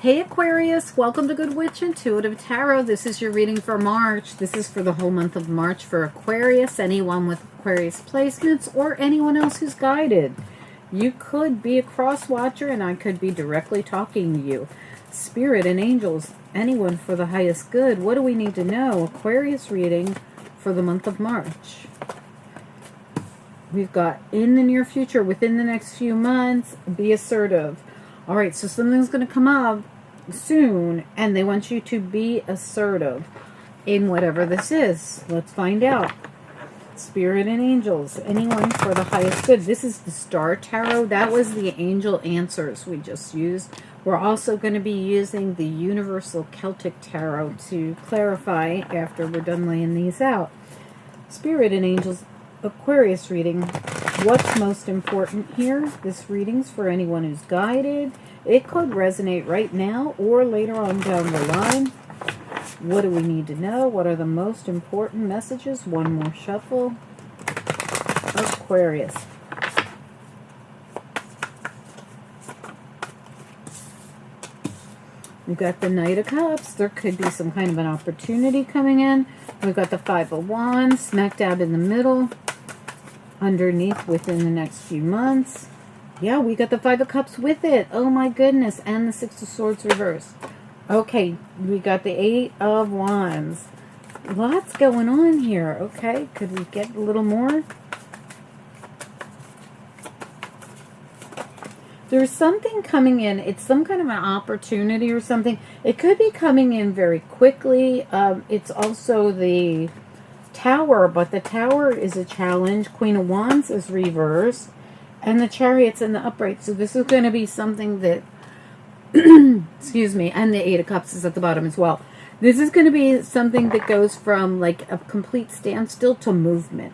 Hey Aquarius, welcome to Good Witch Intuitive Tarot. This is your reading for March. This is for the whole month of March for Aquarius, anyone with Aquarius placements, or anyone else who's guided. You could be a cross watcher and I could be directly talking to you. Spirit and angels, anyone for the highest good. What do we need to know? Aquarius reading for the month of March. We've got in the near future, within the next few months, be assertive. All right, so something's going to come up soon, and they want you to be assertive in whatever this is. Let's find out. Spirit and angels, anyone for the highest good. This is the Star Tarot. That was the angel answers we just used. We're also going to be using the Universal Celtic Tarot to clarify after we're done laying these out. Spirit and angels, Aquarius reading. What's most important here? This reading's for anyone who's guided. It could resonate right now or later on down the line. What do we need to know? What are the most important messages? One more shuffle. Aquarius. We've got the Knight of Cups. There could be some kind of an opportunity coming in. We've got the Five of Wands, smack dab in the middle. Underneath within the next few months. Yeah, we got the Five of Cups with it. Oh my goodness. And the Six of Swords reversed. Okay, we got the Eight of Wands. Lots going on here. Okay, could we get a little more? There's something coming in. It's some kind of an opportunity or something. It could be coming in very quickly. It's also the Tower, but the Tower is a challenge. Queen of Wands is reversed, and the Chariot's in the upright. So this is going to be something that, excuse me, and the Eight of Cups is at the bottom as well. This is going to be something that goes from like a complete standstill to movement.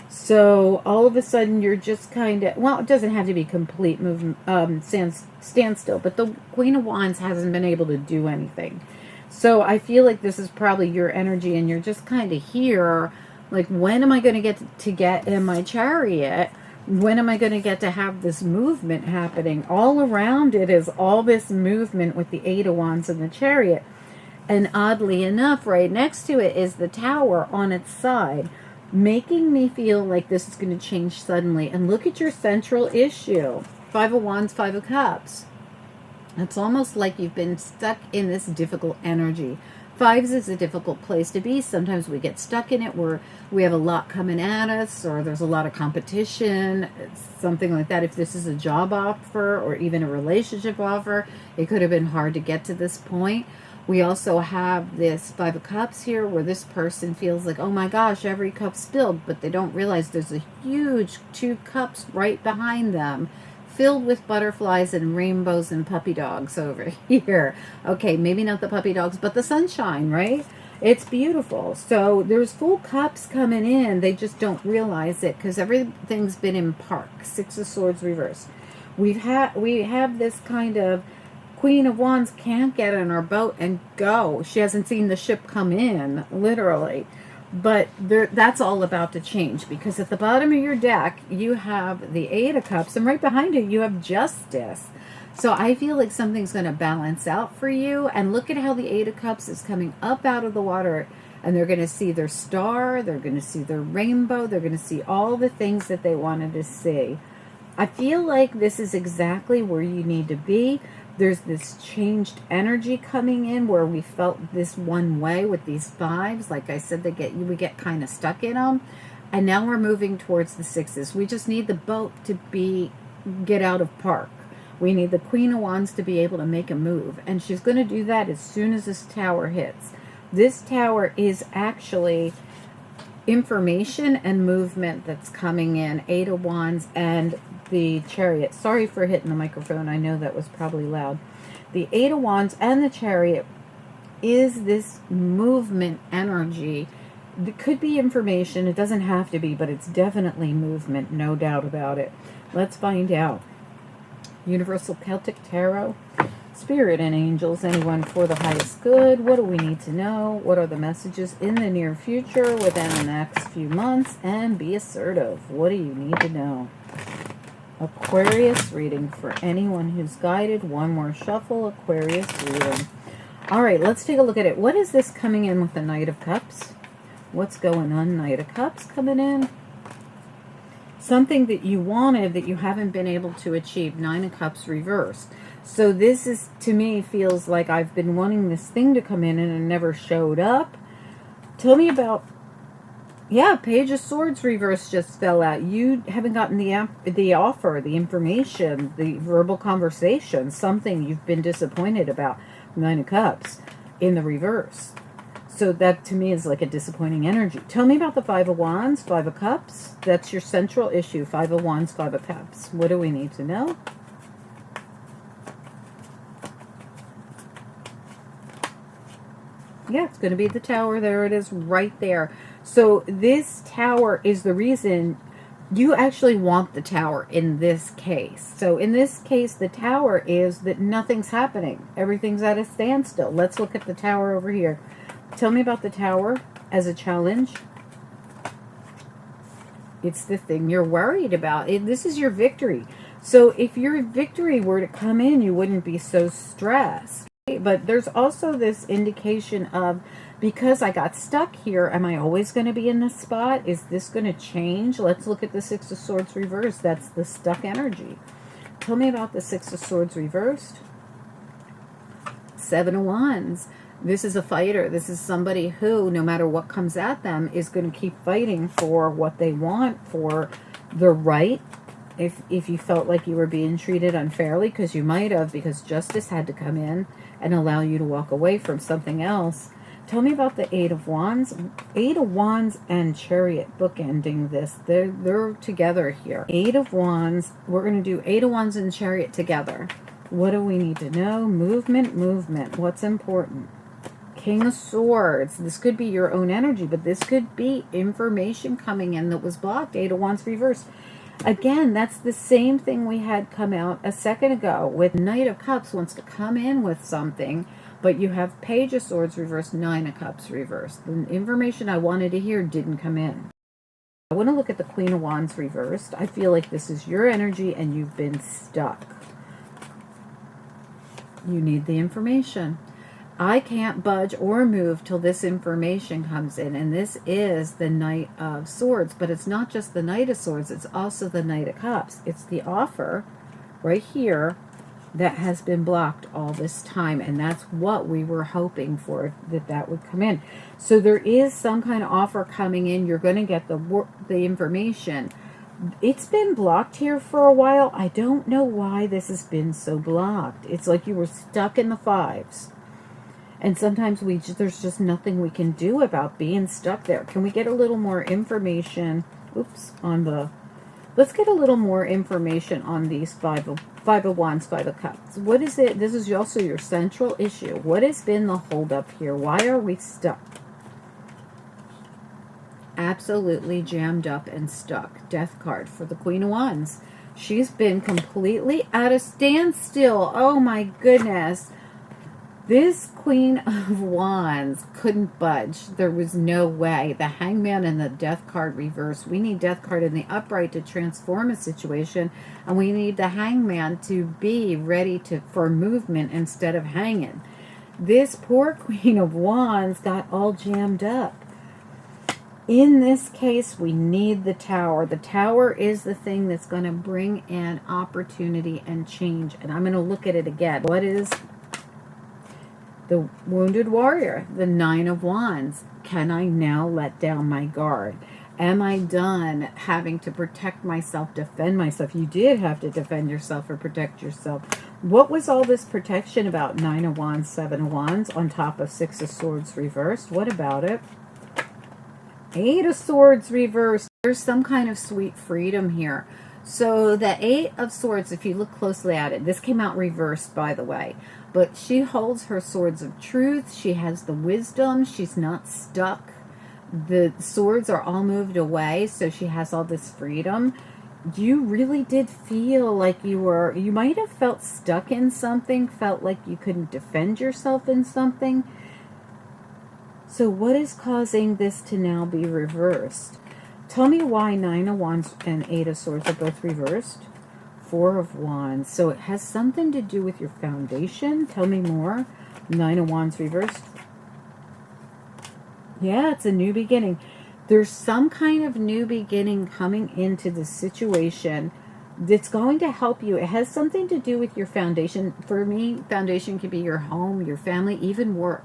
So all of a sudden you're just kind of, well, it doesn't have to be complete movement, standstill, but the Queen of Wands hasn't been able to do anything. So I feel like this is probably your energy and you're just kind of here, like, when am I going to get in my Chariot? When am I going to get to have this movement happening? All around it is all this movement with the Eight of Wands and the Chariot. And oddly enough, right next to it is the Tower on its side, making me feel like this is going to change suddenly. And look at your central issue. Five of Wands, Five of Cups. It's almost like you've been stuck in this difficult energy. Fives is a difficult place to be. Sometimes we get stuck in it where we have a lot coming at us, or there's a lot of competition, something like that. If this is a job offer or even a relationship offer, it could have been hard to get to this point. We also have this Five of Cups here where this person feels like, oh my gosh, every cup spilled, but they don't realize there's a huge two cups right behind them, filled with butterflies and rainbows and puppy dogs over here. Okay, maybe not the puppy dogs, but the sunshine, right? It's beautiful. So there's full cups coming in. They just don't realize it because everything's been in park. Six of Swords reversed. We have this kind of Queen of Wands can't get on our boat and go. She hasn't seen the ship come in, literally. But that's all about to change, because at the bottom of your deck, you have the Eight of Cups, and right behind it, you have Justice. So I feel like something's going to balance out for you. And look at how the Eight of Cups is coming up out of the water, and they're going to see their star, they're going to see their rainbow, they're going to see all the things that they wanted to see. I feel like this is exactly where you need to be. There's this changed energy coming in where we felt this one way with these fives. Like I said, we get kind of stuck in them. And now we're moving towards the sixes. We just need the boat to get out of park. We need the Queen of Wands to be able to make a move. And she's going to do that as soon as this Tower hits. This Tower is actually information and movement that's coming in. Eight of Wands and the Chariot. Sorry for hitting the microphone. I know that was probably loud. The Eight of Wands and the Chariot is this movement energy. It could be information. It doesn't have to be, but it's definitely movement. No doubt about it. Let's find out. Universal Celtic Tarot. Spirit and angels, anyone for the highest good. What do we need to know? What are the messages in the near future, within the next few months? And be assertive. What do you need to know? Aquarius reading for anyone who's guided. One more shuffle. Aquarius reading. All right, let's take a look at it. What is this coming in with the Knight of Cups? What's going on? Knight of Cups coming in. Something that you wanted that you haven't been able to achieve. Nine of Cups reversed. So this is, to me, feels like I've been wanting this thing to come in and it never showed up. Tell me about, yeah, Page of Swords reversed just fell out. You haven't gotten the offer, the information, the verbal conversation, something you've been disappointed about. Nine of Cups in the reverse. So that to me is like a disappointing energy. Tell me about the Five of Wands, Five of Cups. That's your central issue. Five of Wands, Five of Cups. What do we need to know? Yeah, it's going to be the Tower. There it is right there. So this Tower is the reason you actually want the Tower in this case. So in this case, the Tower is that nothing's happening. Everything's at a standstill. Let's look at the Tower over here. Tell me about the Tower as a challenge. It's the thing you're worried about. This is your victory. So if your victory were to come in, you wouldn't be so stressed. But there's also this indication of, because I got stuck here, am I always going to be in this spot? Is this going to change? Let's look at the Six of Swords reversed. That's the stuck energy. Tell me about the Six of Swords reversed. Seven of Wands. This is a fighter. This is somebody who, no matter what comes at them, is going to keep fighting for what they want, for the right. If you felt like you were being treated unfairly, because you might have, because justice had to come in and allow you to walk away from something else. Tell me about the Eight of Wands. Eight of Wands and Chariot bookending this. They're together here. Eight of Wands. We're going to do Eight of Wands and Chariot together. What do we need to know? Movement, movement. What's important? King of Swords. This could be your own energy, but this could be information coming in that was blocked. Eight of Wands reversed. Again, that's the same thing we had come out a second ago with Knight of Cups wants to come in with something, but you have Page of Swords reversed, Nine of Cups reversed. The information I wanted to hear didn't come in. I want to look at the Queen of Wands reversed. I feel like this is your energy and you've been stuck. You need the information. I can't budge or move till this information comes in. And this is the Knight of Swords. But it's not just the Knight of Swords. It's also the Knight of Cups. It's the offer right here that has been blocked all this time. And that's what we were hoping for, that would come in. So there is some kind of offer coming in. You're going to get the information. It's been blocked here for a while. I don't know why this has been so blocked. It's like you were stuck in the fives. And sometimes there's just nothing we can do about being stuck there. Can we get a little more information? Oops, let's get a little more information on these Five of Wands, Five of Cups. What is it? This is also your central issue. What has been the holdup here? Why are we stuck? Absolutely jammed up and stuck. Death card for the Queen of Wands. She's been completely at a standstill. Oh my goodness. This Queen of Wands couldn't budge. There was no way. The Hangman and the Death card reversed. We need Death card in the upright to transform a situation. And we need the Hangman to be ready for movement instead of hanging. This poor Queen of Wands got all jammed up. In this case, we need the Tower. The Tower is the thing that's going to bring in opportunity and change. And I'm going to look at it again. What is the Wounded Warrior? The Nine of Wands. Can I now let down my guard? Am I done having to protect myself, defend myself? You did have to defend yourself or protect yourself. What was all this protection about? Nine of Wands, Seven of Wands on top of Six of Swords reversed. What about it? Eight of Swords reversed. There's some kind of sweet freedom here. So the Eight of Swords, if you look closely at it, this came out reversed, by the way. But she holds her swords of truth. She has the wisdom. She's not stuck. The swords are all moved away, so she has all this freedom. You really did feel like you might have felt stuck in something, felt like you couldn't defend yourself in something. So what is causing this to now be reversed? Tell me why Nine of Wands and Eight of Swords are both reversed. Four of Wands. So it has something to do with your foundation. Tell me more. Nine of Wands reversed. Yeah, it's a new beginning. There's some kind of new beginning coming into the situation that's going to help you. It has something to do with your foundation. For me, foundation could be your home, your family, even work.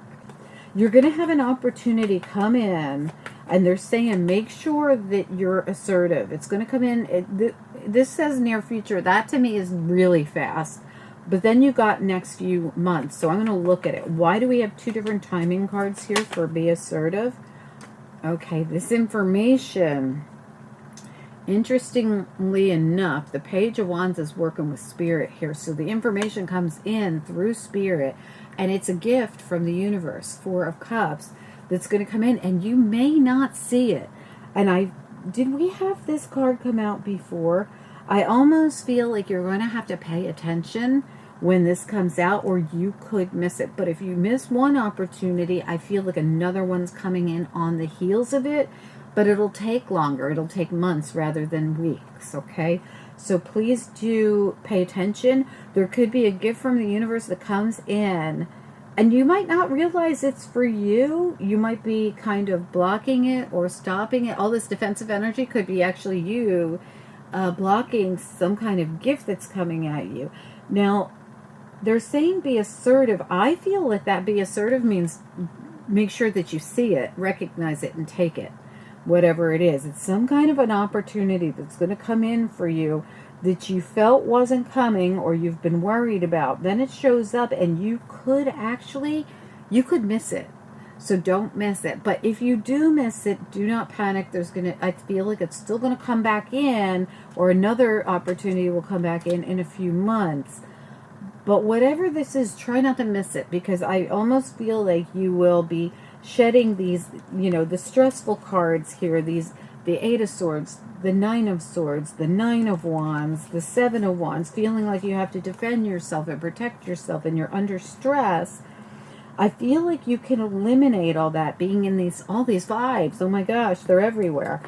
You're going to have an opportunity come in, and they're saying make sure that you're assertive. It's going to come in. This says near future. That to me is really fast. But then you got next few months. So I'm going to look at it. Why do we have two different timing cards here for be assertive? Okay, this information, interestingly enough, the Page of Wands is working with Spirit here. So the information comes in through Spirit, and it's a gift from the universe, Four of Cups, that's going to come in, and you may not see it. And did we have this card come out before? I almost feel like you're going to have to pay attention when this comes out, or you could miss it. But if you miss one opportunity, I feel like another one's coming in on the heels of it, but it'll take longer. It'll take months rather than weeks, okay? So please do pay attention. There could be a gift from the universe that comes in, and you might not realize it's for you. You might be kind of blocking it or stopping it. All this defensive energy could be actually you blocking some kind of gift that's coming at you. Now, they're saying be assertive. I feel like that be assertive means make sure that you see it, recognize it, and take it. Whatever it is. It's some kind of an opportunity that's going to come in for you that you felt wasn't coming or you've been worried about. Then it shows up and you could miss it. So don't miss it. But if you do miss it, do not panic. I feel like it's still going to come back in, or another opportunity will come back in a few months. But whatever this is, try not to miss it, because I almost feel like you will be shedding these, the stressful cards here, the Eight of Swords, the Nine of Swords, the Nine of Wands, the Seven of Wands, feeling like you have to defend yourself and protect yourself and you're under stress. I feel like you can eliminate all that being in all these vibes. Oh my gosh, they're everywhere.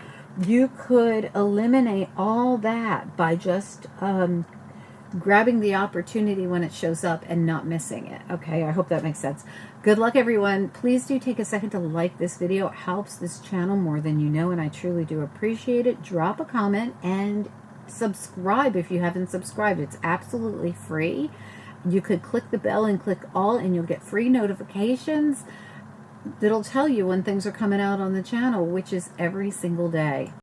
You could eliminate all that by just grabbing the opportunity when it shows up and not missing it. Okay, I hope that makes sense. Good luck, everyone. Please do take a second to like this video. It helps this channel more than you know, and I truly do appreciate it. Drop a comment and subscribe if you haven't subscribed. It's absolutely free. You could click the bell and click all, and you'll get free notifications that'll tell you when things are coming out on the channel, which is every single day.